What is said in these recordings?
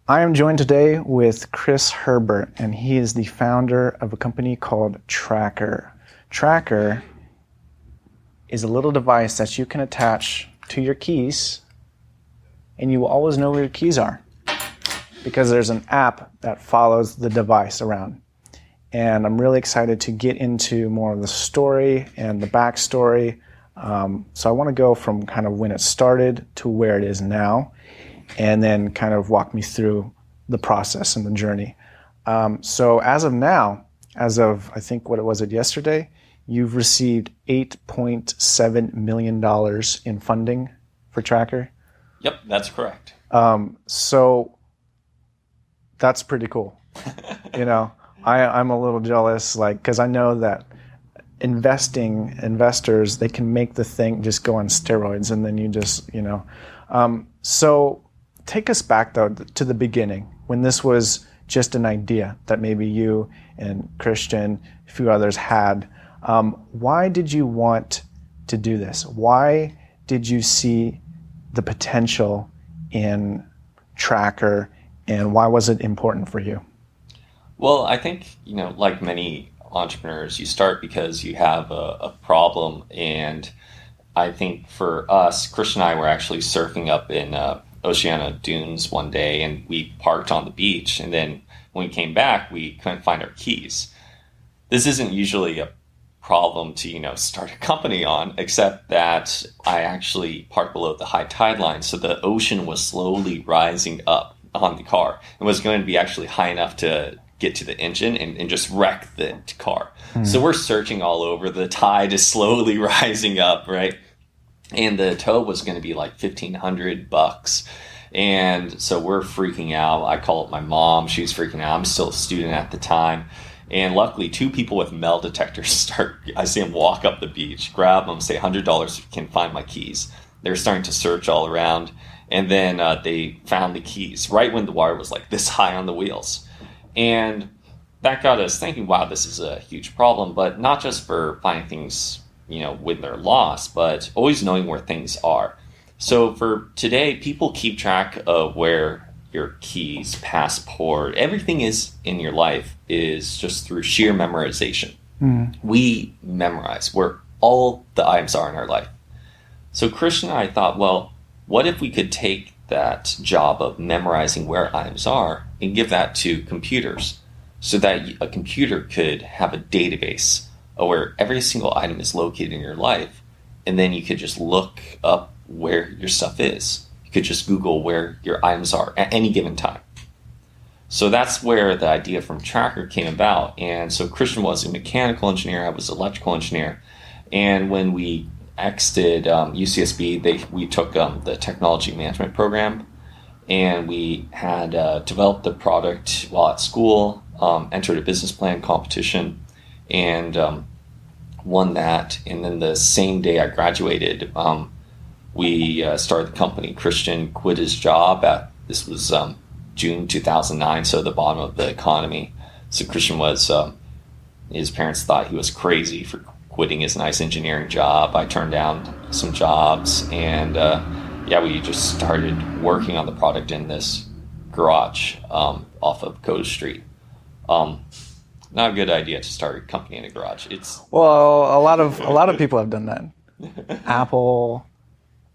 I am joined today with Chris Herbert, and he is the founder of a company called TrackR. TrackR is a little device that you can attach to your keys, and you will always know where your keys are because there's an app that follows the device around. And I'm really excited to get into more of the story and the backstory. So I want to go from kind of when it started to where it is now, and then kind of walk me through the process and the journey. So as of now, as of I think what it was yesterday, you've received $8.7 million in funding for TrackR. Yep, that's correct. So that's pretty cool. I'm a little jealous, because I know that investors, they can make the thing just go on steroids, and then you just, So take us back, though, to the beginning, when this was just an idea that maybe you and Christian, a few others had. Why did you want to do this? Why did you see the potential in TrackR, and why was it important for you? Well, I think, like many entrepreneurs, you start because you have a problem. And I think for us, Christian and I were actually surfing up in Oceana Dunes one day, and we parked on the beach. And then when we came back, we couldn't find our keys. This isn't usually a problem to, start a company on, except that I actually parked below the high tide line. So the ocean was slowly rising up on the car. It was going to be actually high enough to get to the engine and just wreck the car. So we're searching all over. The tide is slowly rising up, right? And the tow was going to be like $1,500. And so we're freaking out. I call up my mom. She's freaking out. I'm still a student at the time. And luckily, two people with metal detectors I see them walk up the beach, grab them, say $100 can find my keys. They're starting to search all around. And then they found the keys right when the water was like this high on the wheels. And that got us thinking, wow, this is a huge problem, but not just for finding things, when they're lost, but always knowing where things are. So for today, people keep track of where your keys, passport, everything is in your life is just through sheer memorization. We memorize where all the items are in our life. So Christian and I thought, well, what if we could take that job of memorizing where items are and give that to computers so that a computer could have a database of where every single item is located in your life, and then you could just look up where your stuff is. You could just Google where your items are at any given time. So that's where the idea from TrackR came about. And so Christian was a mechanical engineer, I was an electrical engineer, and when we exited UCSB, we took the technology management program, and we had developed the product while at school, entered a business plan competition, and won that. And then the same day I graduated, we started the company. Christian quit his job this was June 2009, so the bottom of the economy. So Christian was, his parents thought he was crazy for quitting his nice engineering job. I turned down some jobs, and we just started working on the product in this garage off of Coda Street. Not a good idea to start a company in a garage. Well, a lot of people have done that. Apple,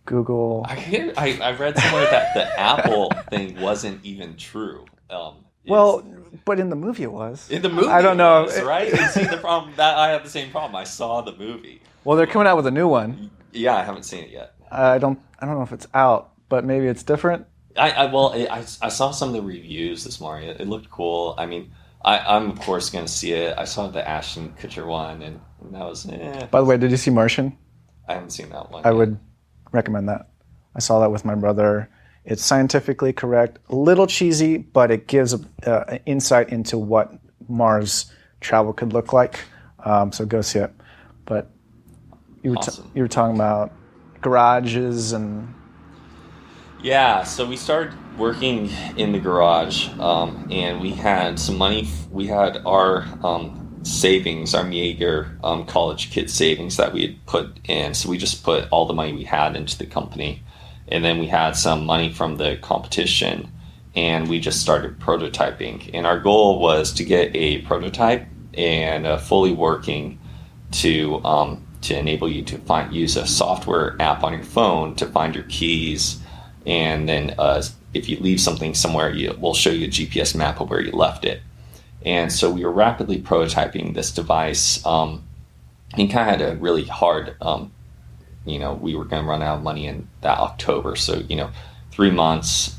Google. I read somewhere that the Apple thing wasn't even true. But in the movie it was. In the movie, I don't know, right? And see, the problem that I have the same problem. I saw the movie. Well, they're coming out with a new one. Yeah, I haven't seen it yet. I don't know if it's out, but maybe it's different. I saw some of the reviews this morning. It looked cool. I mean, I'm of course going to see it. I saw the Ashton Kutcher one, and that was. By the way, did you see Martian? I haven't seen that one. I would recommend that. I saw that with my brother. It's scientifically correct, a little cheesy, but it gives an insight into what Mars travel could look like. So go see it. But you were talking about garages and. Yeah, so we started working in the garage, and we had some money. We had our savings, our Jaeger college kid savings that we had put in. So we just put all the money we had into the company. And then we had some money from the competition. and we just started prototyping. And our goal was to get a prototype and fully working to enable you to use a software app on your phone to find your keys, and then if you leave something somewhere, we'll show you a GPS map of where you left it. And so we were rapidly prototyping this device, and kind of had a really hard, we were going to run out of money in that October. So, 3 months,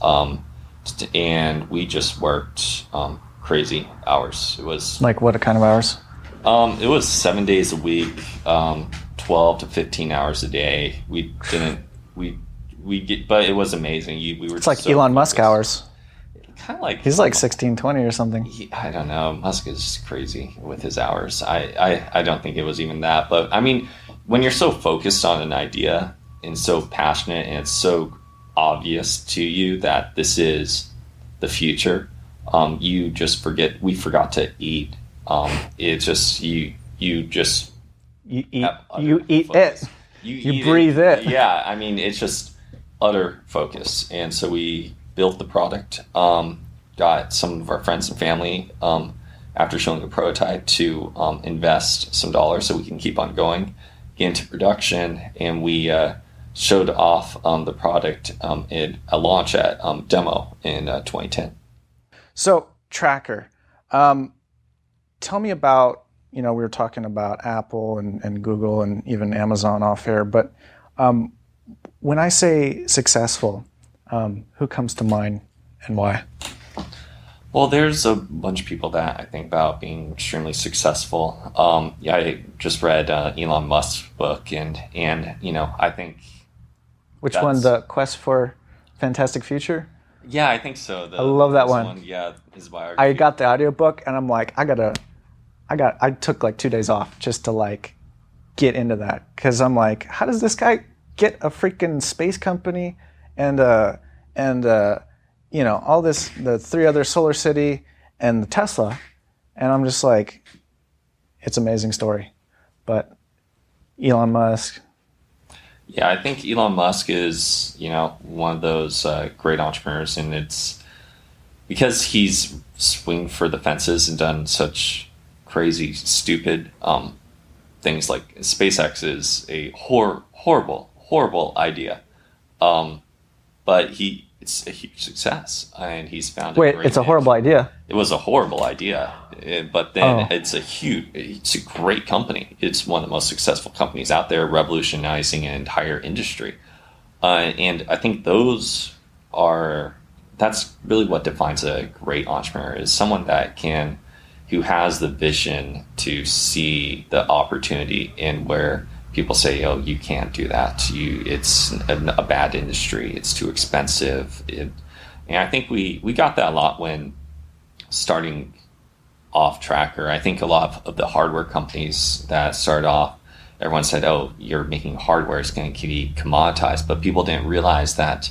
and we just worked crazy hours. It was like what kind of hours? It was 7 days a week, 12 to 15 hours a day. But it was amazing. We were. It's like so Elon Musk hours. Kind of like he's like 16-20 or something. I don't know. Musk is crazy with his hours. I don't think it was even that. But I mean, when you're so focused on an idea and so passionate, and it's so obvious to you that this is the future, you just forget. We forgot to eat. It's just you eat it. You breathe it. Yeah, I mean, it's just utter focus. And so we built the product, got some of our friends and family, after showing the prototype, to invest some dollars so we can keep on going, get into production, and we showed off the product in a launch at demo in 2010. So TrackR, tell me about, we were talking about Apple and Google and even Amazon off air, but when I say successful, who comes to mind and why? Well, there's a bunch of people that I think about being extremely successful. I just read Elon Musk's book, and I think... Which one? The Quest for Fantastic Future? Yeah, I think so. I love that one. Yeah, his biography. I got the audiobook, and I'm like, I took like 2 days off just to like get into that, because I'm like, how does this guy get a freaking space company and all this, the 3 other Solar City and the Tesla, and I'm just like, it's an amazing story. But Elon Musk. Yeah, I think Elon Musk is, one of those great entrepreneurs, and it's because he's swung for the fences and done such crazy, stupid things. Like SpaceX is a horrible idea, but it's a huge success, and he's found it. Wait, it's a horrible idea? It was a horrible idea, but then it's a great company. It's one of the most successful companies out there, revolutionizing an entire industry, and I think that's really what defines a great entrepreneur, is someone who has the vision to see the opportunity in where people say, "Oh, you can't do that. It's a bad industry. It's too expensive." And I think we got that a lot when starting off TrackR. I think a lot of the hardware companies that started off, everyone said, "Oh, you're making hardware. It's going to be commoditized." But people didn't realize that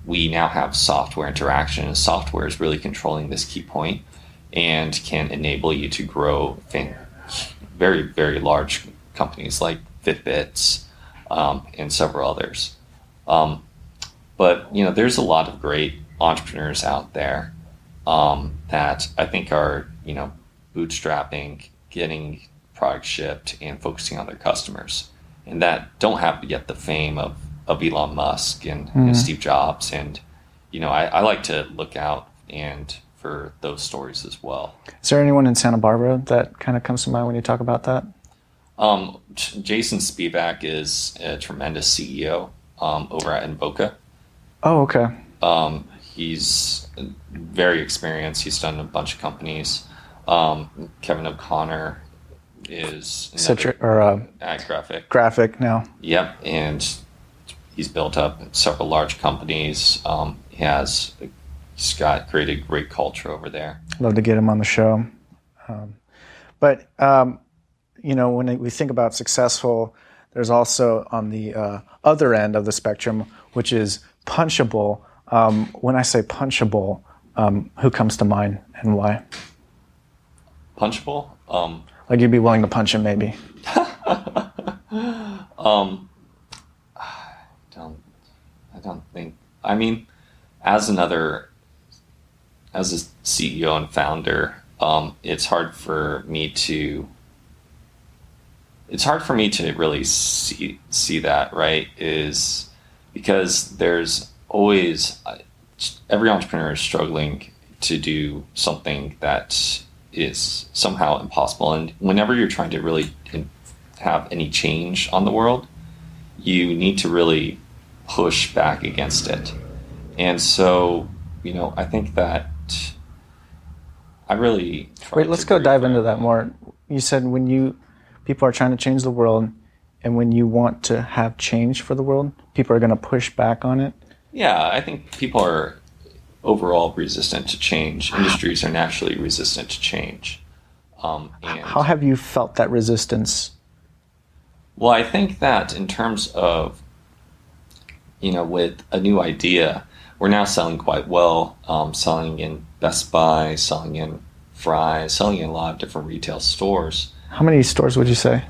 we now have software interaction, and software is really controlling this key point and can enable you to grow very, very large companies like Fitbits, and several others. But there's a lot of great entrepreneurs out there that I think are bootstrapping, getting product shipped, and focusing on their customers, and that don't have yet the fame of Elon Musk and Steve Jobs. And I like to look out and for those stories as well. Is there anyone in Santa Barbara that kind of comes to mind when you talk about that? Jason Spivak is a tremendous CEO over at Invoca. Oh, okay. He's very experienced. He's done a bunch of companies. Kevin O'Connor is at Graphic now. Yep, and he's built up several large companies. He's created great culture over there. Love to get him on the show. But when we think about successful, there's also on the other end of the spectrum, which is punchable. When I say punchable, who comes to mind and why? Punchable? Like you'd be willing to punch him, maybe. I don't think. I mean, as another as a CEO and founder, it's hard for me to really see that, right? Is because there's always every entrepreneur is struggling to do something that is somehow impossible, and whenever you're trying to really have any change on the world, you need to really push back against it. And so, I think that I really Wait, let's go dive into that more. You said people are trying to change the world, and when you want to have change for the world, people are going to push back on it? Yeah, I think people are overall resistant to change. Industries are naturally resistant to change. And how have you felt that resistance? Well, I think that in terms of, with a new idea, we're now selling quite well, selling in Best Buy, selling in Fry's, selling in a lot of different retail stores. How many stores would you say?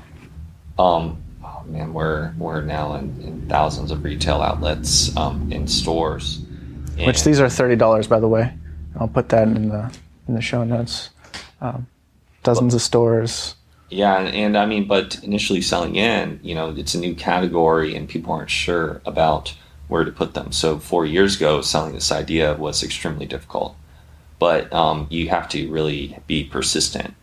Oh man, we're now in thousands of retail outlets, in stores. Which these are $30, by the way. I'll put that in the show notes. Dozens of stores. Yeah, and I mean, but initially selling in, it's a new category and people aren't sure about where to put them. So 4 years ago, selling this idea was extremely difficult. But you have to really be persistent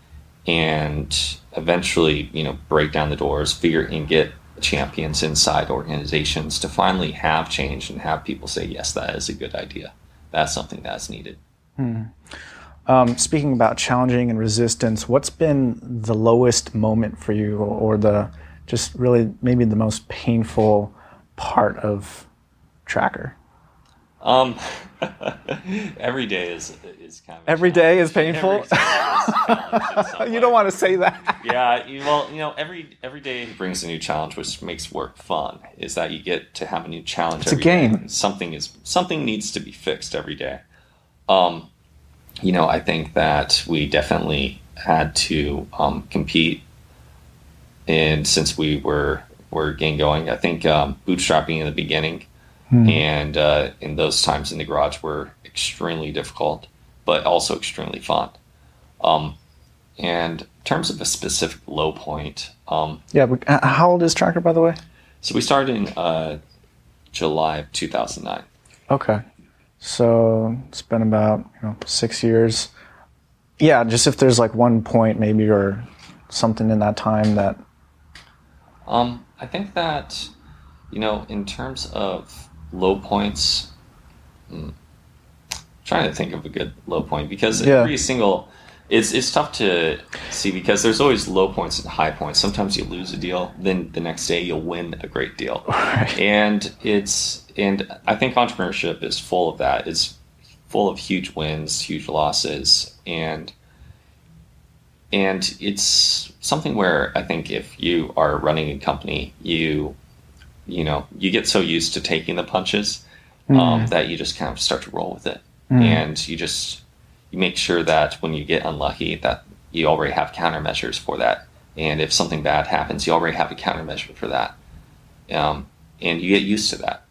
and eventually, break down the doors, and get champions inside organizations to finally have change and have people say, yes, that is a good idea. That's something that's needed. Speaking about challenging and resistance, what's been the lowest moment for you, or the just really maybe the most painful part of TrackR? Every day is kind of every day is painful. Every day is you don't want to say that. Yeah, every day brings a new challenge, which makes work fun. Is that you get to have a new challenge. It's a game. Day. Something needs to be fixed every day. I think that we definitely had to compete, and since we were getting going, I think bootstrapping in the beginning. And in those times in the garage were extremely difficult, but also extremely fun. And in terms of a specific low point... but how old is TrackR, by the way? So we started in July of 2009. Okay. So it's been about 6 years. Yeah, just if there's like one point maybe or something in that time that... I think that, in terms of low points, trying to think of a good low point, because every single, it's tough to see because there's always low points and high points. Sometimes you lose a deal, then the next day you'll win a great deal. Right. And I think entrepreneurship is full of that. It's full of huge wins, huge losses, and it's something where I think if you are running a company, you get so used to taking the punches that you just kind of start to roll with it. And you make sure that when you get unlucky that you already have countermeasures for that. And if something bad happens, you already have a countermeasure for that. And you get used to that.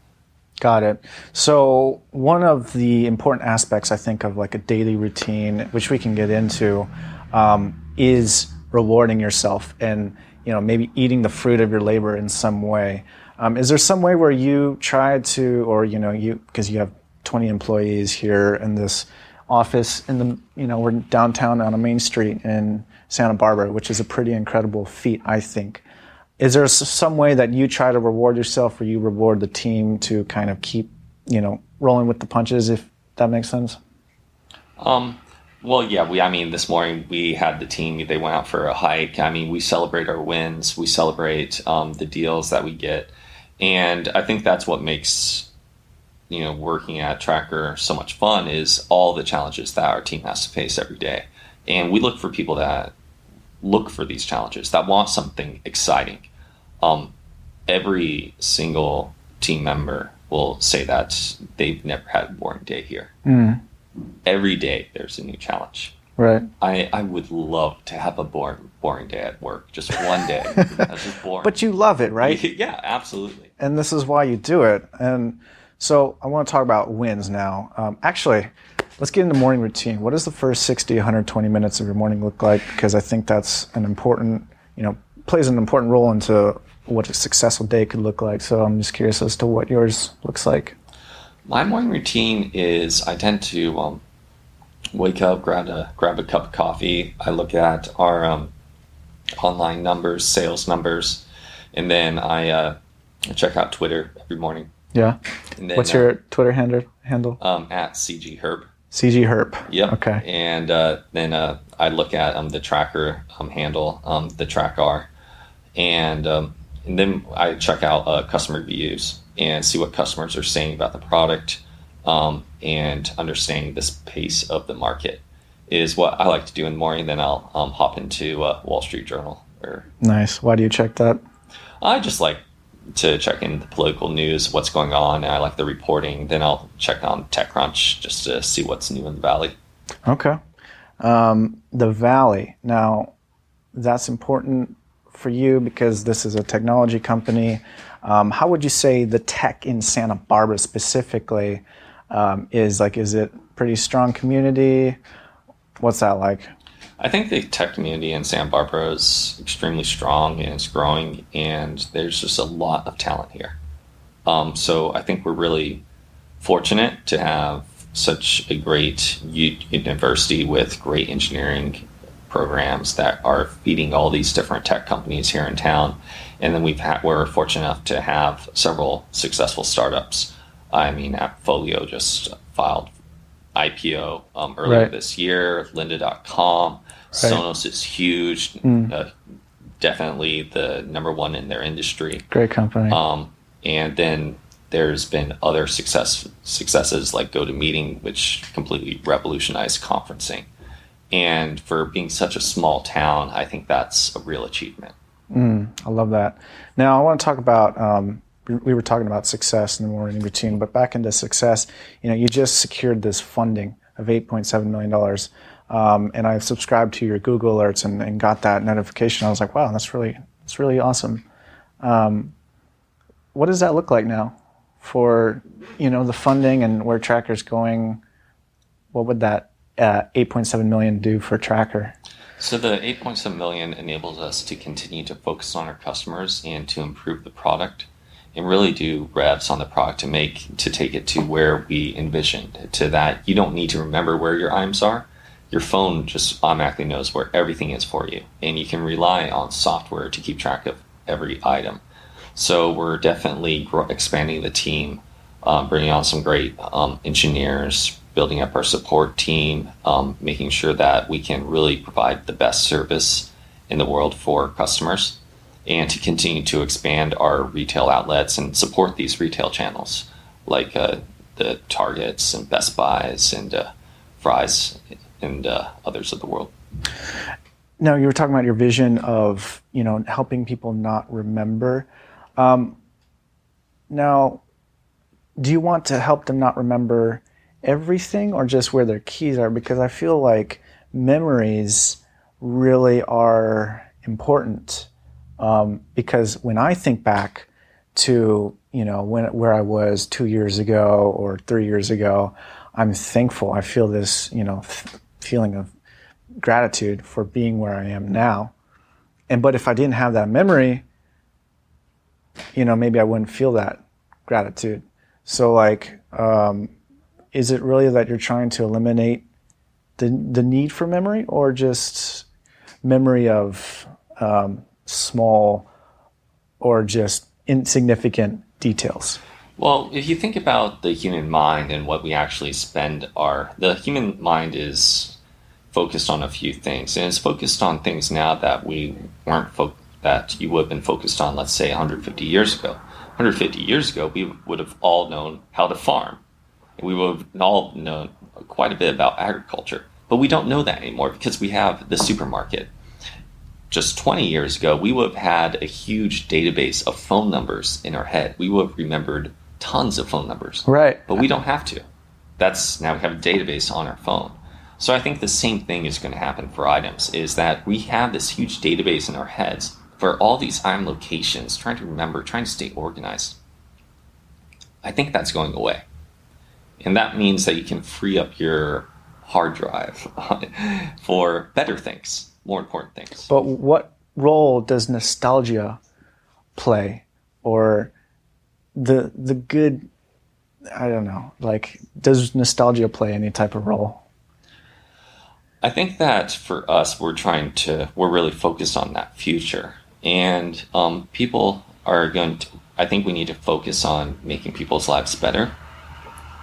Got it. So one of the important aspects, I think, of like a daily routine, which we can get into, is rewarding yourself and, maybe eating the fruit of your labor in some way. Is there some way where you try to, or, because you have 20 employees here in this office we're downtown on a main street in Santa Barbara, which is a pretty incredible feat, I think. Is there some way that you try to reward yourself, or you reward the team to kind of keep, rolling with the punches, if that makes sense? Well, yeah, this morning we had the team, they went out for a hike. We celebrate our wins. We celebrate the deals that we get. And I think that's what makes, working at TrackR so much fun, is all the challenges that our team has to face every day. And we look for people that look for these challenges, that want something exciting. Every single team member will say that they've never had a boring day here. Every day there's a new challenge. Right. I would love to have a boring day at work. Just one day. That's just boring. But you love it, right? Yeah, absolutely. And this is why you do it. And so I want to talk about wins now. Actually, let's get into morning routine. What does the first 60, 120 minutes of your morning look like? Because I think that's an important, plays an important role into what a successful day could look like. So I'm just curious as to what yours looks like. My morning routine is I tend to wake up, grab a cup of coffee. I look at our online numbers, sales numbers, and then I check out Twitter every morning. Yeah. And then, what's your Twitter handle? At CG Herb. CG Herb. Yep. Okay. And then I look at the TrackR handle, the TrackR, and then I check out customer reviews and see what customers are saying about the product, and understanding this pace of the market is what I like to do in the morning. Then I'll hop into Wall Street Journal. Nice. Why do you check that? I just like to check in the political news, what's going on, and I like the reporting. Then I'll check on TechCrunch just to see what's new in the Valley. Okay. The Valley. Now, that's important for you because this is a technology company. How would you say the tech in Santa Barbara specifically is? Like, is it pretty strong community? What's that like? I think the tech community in Santa Barbara is extremely strong and it's growing, and there's just a lot of talent here. So I think we're really fortunate to have such a great university with great engineering programs that are feeding all these different tech companies here in town. And then we're fortunate enough to have several successful startups. I mean, AppFolio just filed IPO earlier this year. Lynda.com. Sonos is huge. Definitely the number one in their industry. Great company. And then there's been other successes like GoToMeeting, which completely revolutionized conferencing. And for being such a small town, I think that's a real achievement. I love that. Now, I want to talk about, we were talking about success in the morning routine, but back into success, you just secured this funding of $8.7 million. And I subscribed to your Google alerts and got that notification. I was like, wow, that's really awesome. What does that look like now for, the funding and where TrackR's going? What would that $8.7 million do for TrackR? So the $8.7 million enables us to continue to focus on our customers and to improve the product and really do revs on the product to take it to where we envisioned. To that, you don't need to remember where your items are. Your phone just automatically knows where everything is for you, and you can rely on software to keep track of every item. So we're definitely expanding the team, bringing on some great engineers, building up our support team, making sure that we can really provide the best service in the world for customers, and to continue to expand our retail outlets and support these retail channels like the Targets and Best Buys and Fry's and others of the world. Now, you were talking about your vision of, helping people not remember. Now, do you want to help them not remember everything or just where their keys are? Because I feel like memories really are important. Because when I think back to, where I was 2 years ago or 3 years ago, I'm thankful. I feel this, feeling of gratitude for being where I am now. But if I didn't have that memory, maybe I wouldn't feel that gratitude. So is it really that you're trying to eliminate the need for memory, or just memory of small or just insignificant details? Well, if you think about the human mind and what we actually the human mind is focused on a few things, and it's focused on things now that we weren't that you would have been focused on, let's say 150 years ago. 150 years ago, we would have all known how to farm. We would have all known quite a bit about agriculture, but we don't know that anymore because we have the supermarket. Just 20 years ago, we would have had a huge database of phone numbers in our head. We would have remembered tons of phone numbers. Right. But we don't have to. Now we have a database on our phone. So I think the same thing is going to happen for items, is that we have this huge database in our heads for all these item locations, trying to remember, trying to stay organized. I think that's going away. And that means that you can free up your hard drive for better things, more important things. But what role does nostalgia play, or the good, I don't know, like, does nostalgia play any type of role? I think that for us, we're really focused on that future. And people are I think we need to focus on making people's lives better.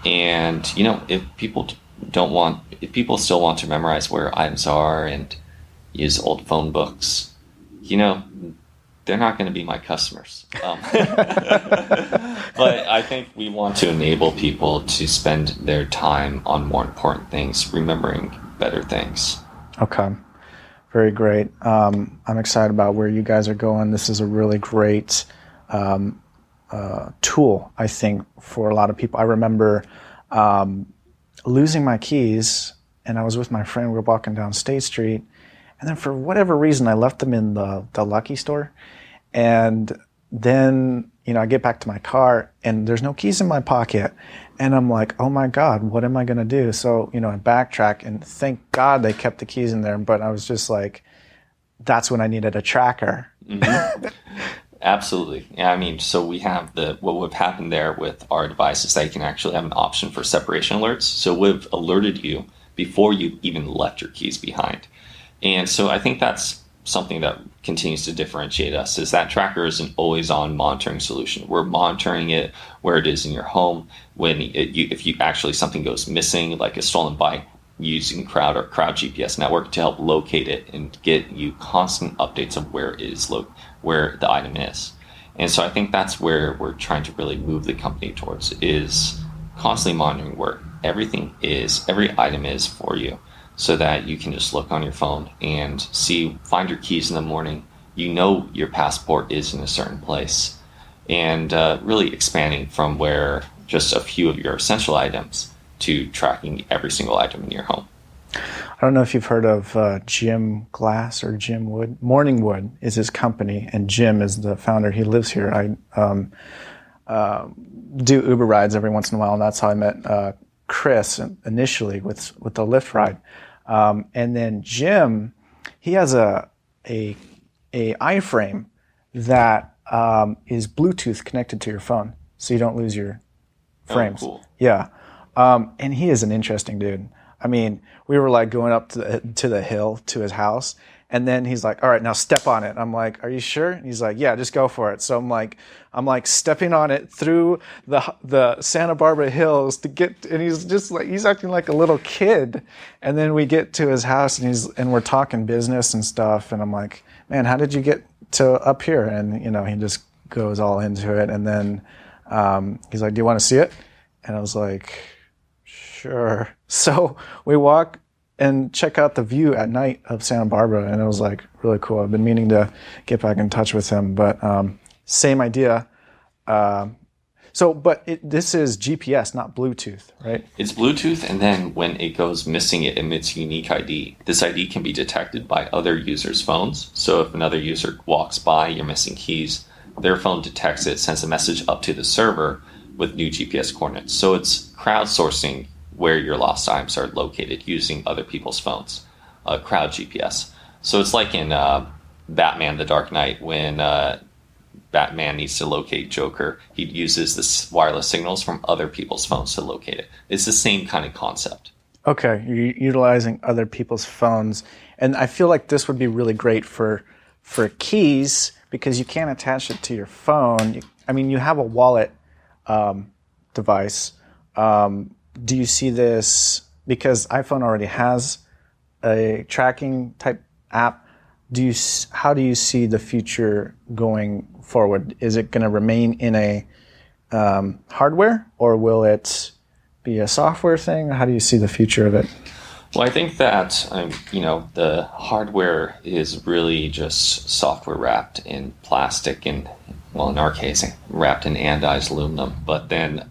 And, if people still want to memorize where items are and use old phone books, they're not going to be my customers. But I think we want to enable people to spend their time on more important things, remembering better things. Okay. Very great. I'm excited about where you guys are going. This is a really great tool, I think, for a lot of people. I remember losing my keys, and I was with my friend. We were walking down State Street, and then for whatever reason, I left them in the Lucky store. And then, I get back to my car, and there's no keys in my pocket. And I'm like, oh my God, what am I going to do? So, I backtrack, and thank God they kept the keys in there. But I was just like, that's when I needed a tracker. Mm-hmm. Absolutely. Yeah, so we have what would have happened there with our device is that you can actually have an option for separation alerts. So we've alerted you before you even left your keys behind. And so I think that's something that continues to differentiate us, is that TrackR is an always-on monitoring solution. We're monitoring it where it is in your home. If you actually something goes missing, like a stolen bike, using Crowd GPS network to help locate it and get you constant updates of where the item is. And so I think that's where we're trying to really move the company towards, is constantly monitoring where everything is, every item is for you, so that you can just look on your phone and find your keys in the morning. Your passport is in a certain place, and really expanding from where just a few of your essential items to tracking every single item in your home. I don't know if you've heard of Jim Glass or Jim Wood. Morningwood is his company, and Jim is the founder. He lives here. I do Uber rides every once in a while, and that's how I met Chris initially with the Lyft ride. And then Jim, he has a iframe that is Bluetooth connected to your phone, so you don't lose your frames. Oh, cool. Yeah. And he is an interesting dude. We were like going up to the hill to his house, and then he's like, all right, now step on it. I'm like, are you sure? And he's like, yeah, just go for it. So I'm like stepping on it through the Santa Barbara hills to get, and he's acting like a little kid. And then we get to his house, and we're talking business and stuff. And I'm like, man, how did you get to up here? And, he just goes all into it. And then he's like, do you want to see it? And I was like, sure. So we walk and check out the view at night of Santa Barbara, and it was like really cool. I've been meaning to get back in touch with him, but same idea. This is GPS, not Bluetooth, right? It's Bluetooth, and then when it goes missing, it emits unique ID. This ID can be detected by other users' phones. So if another user walks by your missing keys, their phone detects it, sends a message up to the server with new GPS coordinates. So it's crowdsourcing where your lost items are located using other people's phones, crowd GPS. So it's like in Batman: The Dark Knight, when Batman needs to locate Joker, he uses this wireless signals from other people's phones to locate it. It's the same kind of concept. Okay, you're utilizing other people's phones, and I feel like this would be really great for keys, because you can't attach it to your phone. You have a wallet device. Do you see this, because iPhone already has a tracking type app? How do you see the future going forward? Is it going to remain in a hardware, or will it be a software thing? How do you see the future of it? Well, I think that the hardware is really just software wrapped in plastic, and, well, in our case, wrapped in anodized aluminum. But then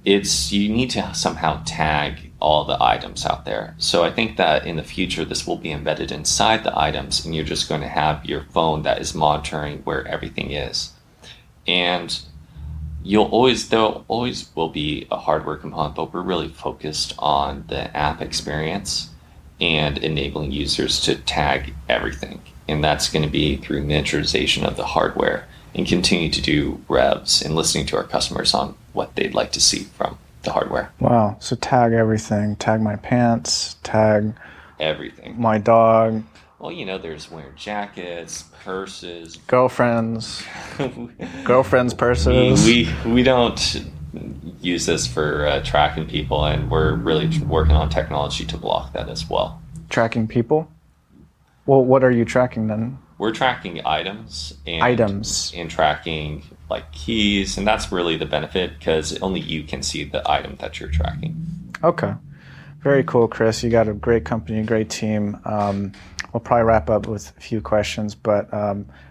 you need to somehow tag all the items out there. So I think that in the future, this will be embedded inside the items, and you're just going to have your phone that is monitoring where everything is. And There always will be a hardware component, but we're really focused on the app experience and enabling users to tag everything. And that's going to be through miniaturization of the hardware and continue to do revs and listening to our customers on what they'd like to see from the hardware. Wow. So tag everything. Tag my pants. Tag everything. My dog. Well, there's wearing jackets, purses. Girlfriends. Girlfriends' purses. We don't use this for tracking people, and we're really working on technology to block that as well. Tracking people? Well, what are you tracking then? We're tracking items and tracking like keys, and that's really the benefit because only you can see the item that you're tracking. Okay. Very cool, Chris. You got a great company, a great team. We'll probably wrap up with a few questions, but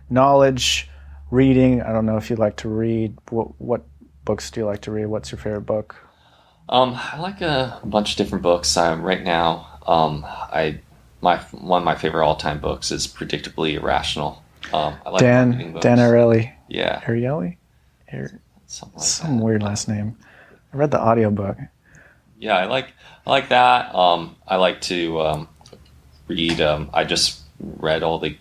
knowledge, reading, I don't know if you like to read. What books do you like to read? What's your favorite book? I like a bunch of different books. Right now, one of my favorite all-time books is Predictably Irrational. I like marketing books. Dan Ariely. Yeah. Ariely? Some weird last name. I read the audiobook. Yeah, I like that. I like to read. I just read all the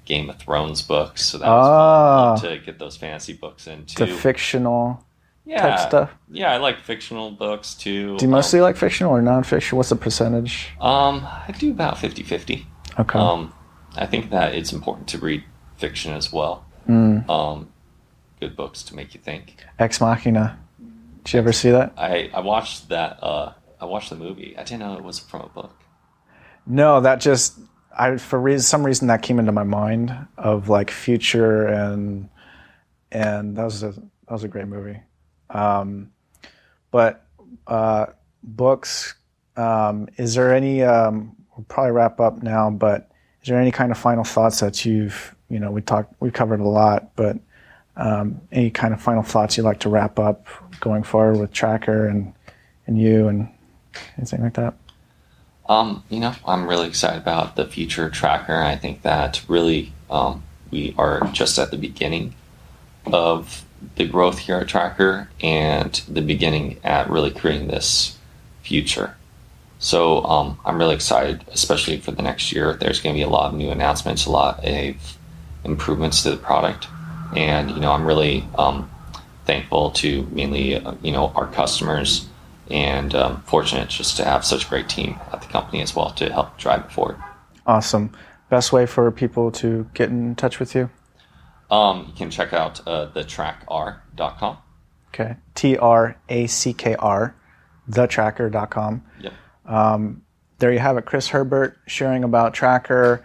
Game of Thrones books, so that was fun. I love to get those fantasy books into the fictional type stuff. Yeah, I like fictional books too. Do you mostly like fictional or nonfiction? What's the percentage? I do about 50-50. Okay. I think that it's important to read fiction as well. Good books to make you think. Ex Machina. Did you ever see that? I watched that. I watched the movie. I didn't know it was from a book. No, that just some reason that came into my mind of like future and that was a great movie. But books. Is there any? We'll probably wrap up now. But is there any kind of final thoughts that we covered a lot, but any kind of final thoughts you'd like to wrap up going forward with TrackR and you and anything like that? I'm really excited about the future of TrackR. I think that really we are just at the beginning of the growth here at TrackR and the beginning at really creating this future. So I'm really excited, especially for the next year. There's going to be a lot of new announcements, a lot of improvements to the product. And, I'm really thankful to mainly, our customers and fortunate just to have such a great team at the company as well to help drive it forward. Awesome. Best way for people to get in touch with you? You can check out the TrackR.com. Okay. TRACKR, thetrackr.com. Yep. There you have it. Chris Herbert sharing about TrackR,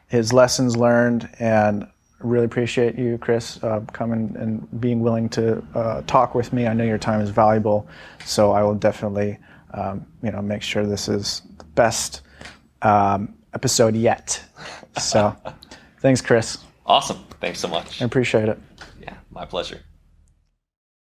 his lessons learned, and really appreciate you, Chris, coming and being willing to talk with me. I know your time is valuable, so I will definitely, make sure this is the best episode yet. So, thanks, Chris. Awesome. Thanks so much. I appreciate it. Yeah, my pleasure.